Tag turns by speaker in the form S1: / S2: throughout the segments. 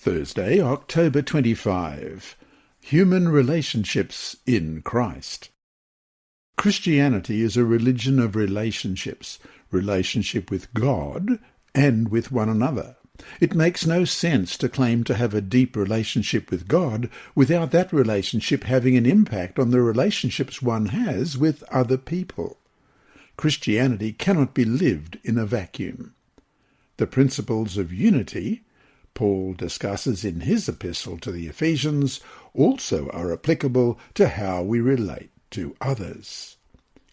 S1: Thursday, October 25. Human Relationships in Christ. Christianity is a religion of relationships, relationship with God and with one another. It makes no sense to claim to have a deep relationship with God without that relationship having an impact on the relationships one has with other people. Christianity cannot be lived in a vacuum. The principles of unity Paul discusses in his epistle to the Ephesians also are applicable to how we relate to others.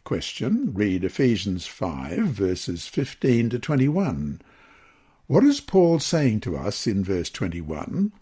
S1: Question. Read Ephesians 5, verses 15 to 21. What is Paul saying to us in verse 21?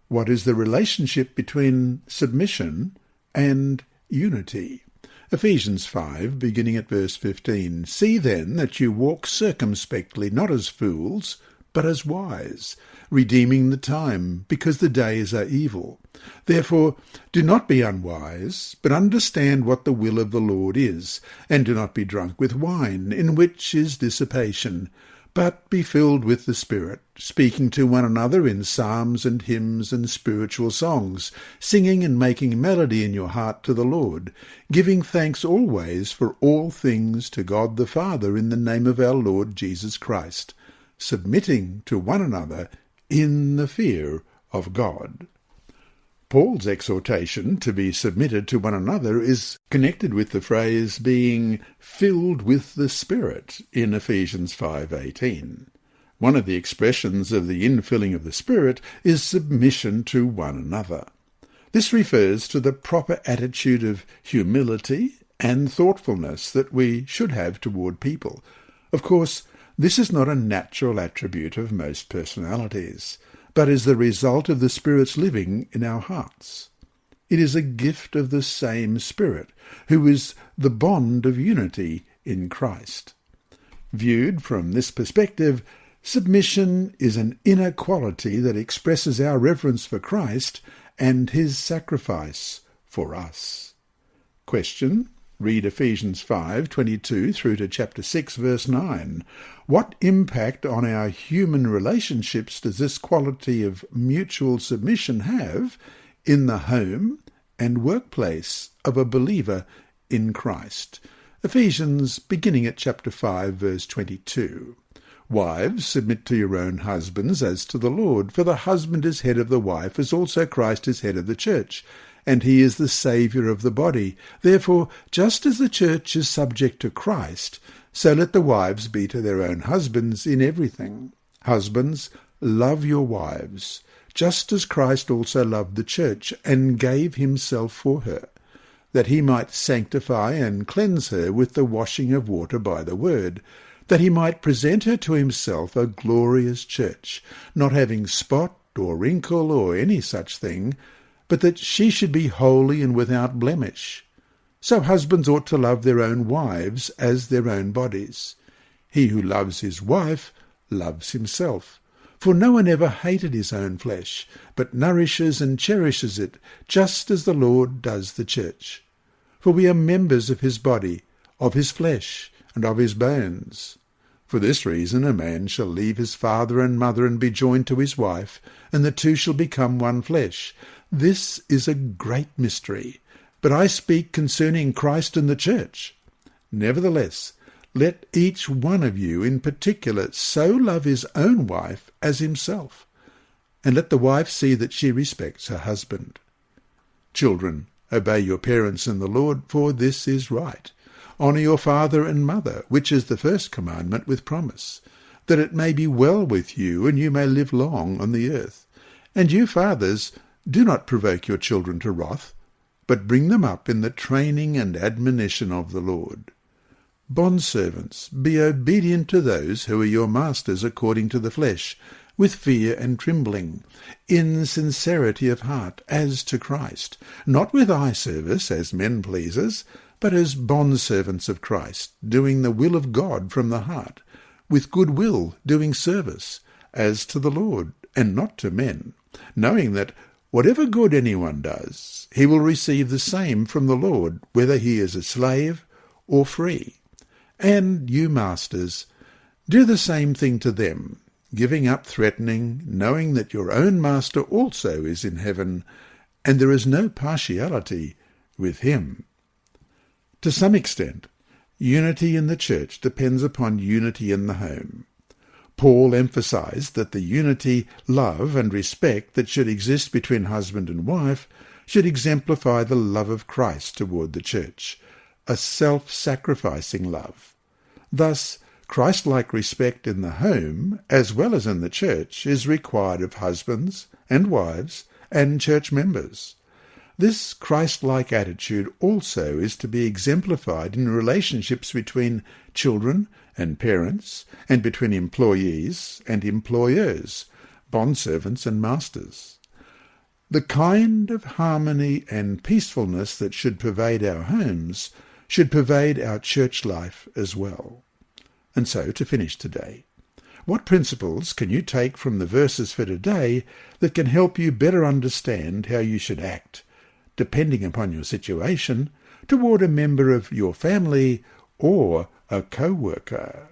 S1: What is the relationship between submission and unity? Ephesians 5, beginning at verse 15. See then that you walk circumspectly, not as fools, but as wise, redeeming the time, because the days are evil. Therefore do not be unwise, but understand what the will of the Lord is, and do not be drunk with wine, in which is dissipation, but be filled with the Spirit, speaking to one another in psalms and hymns and spiritual songs, singing and making melody in your heart to the Lord, giving thanks always for all things to God the Father in the name of our Lord Jesus Christ, submitting to one another in the fear of God. Paul's exhortation to be submitted to one another is connected with the phrase being filled with the Spirit in Ephesians 5:18. One of the expressions of the infilling of the Spirit is submission to one another. This refers to the proper attitude of humility and thoughtfulness that we should have toward people. Of course, this is not a natural attribute of most personalities, but is the result of the Spirit's living in our hearts. It is a gift of the same Spirit, who is the bond of unity in Christ. Viewed from this perspective, submission is an inner quality that expresses our reverence for Christ and his sacrifice for us. Question. Read Ephesians 5:22 through to chapter 6, verse 9. What impact on our human relationships does this quality of mutual submission have in the home and workplace of a believer in Christ? Ephesians, beginning at chapter 5, verse 22. Wives, submit to your own husbands as to the Lord, for the husband is head of the wife, as also Christ is head of the church, and he is the Saviour of the body. Therefore, just as the church is subject to Christ, so let the wives be to their own husbands in everything. Husbands, love your wives, just as Christ also loved the church, and gave himself for her, that he might sanctify and cleanse her with the washing of water by the word, that he might present her to himself a glorious church, not having spot or wrinkle or any such thing, but that she should be holy and without blemish. So husbands ought to love their own wives as their own bodies. He who loves his wife loves himself. For no one ever hated his own flesh, but nourishes and cherishes it, just as the Lord does the church. For we are members of his body, of his flesh, and of his bones. For this reason a man shall leave his father and mother and be joined to his wife, and the two shall become one flesh. This is a great mystery, but I speak concerning Christ and the church. Nevertheless, let each one of you in particular so love his own wife as himself, and let the wife see that she respects her husband. Children, obey your parents in the Lord, for this is right. Honour your father and mother, which is the first commandment with promise, that it may be well with you, and you may live long on the earth. And you fathers, do not provoke your children to wrath, but bring them up in the training and admonition of the Lord. Bondservants, be obedient to those who are your masters according to the flesh, with fear and trembling, in sincerity of heart, as to Christ, not with eye service as men pleasers, but as bondservants of Christ, doing the will of God from the heart, with good will doing service, as to the Lord, and not to men, knowing that whatever good anyone does, he will receive the same from the Lord, whether he is a slave or free. And you masters, do the same thing to them, giving up threatening, knowing that your own Master also is in heaven, and there is no partiality with him. To some extent, unity in the church depends upon unity in the home. Paul emphasized that the unity, love, and respect that should exist between husband and wife should exemplify the love of Christ toward the church, a self-sacrificing love. Thus, Christ-like respect in the home, as well as in the church, is required of husbands and wives and church members. This Christ-like attitude also is to be exemplified in relationships between children and parents, and between employees and employers, bondservants and masters. The kind of harmony and peacefulness that should pervade our homes should pervade our church life as well. And so, to finish today, what principles can you take from the verses for today that can help you better understand how you should act, depending upon your situation, toward a member of your family or a co-worker?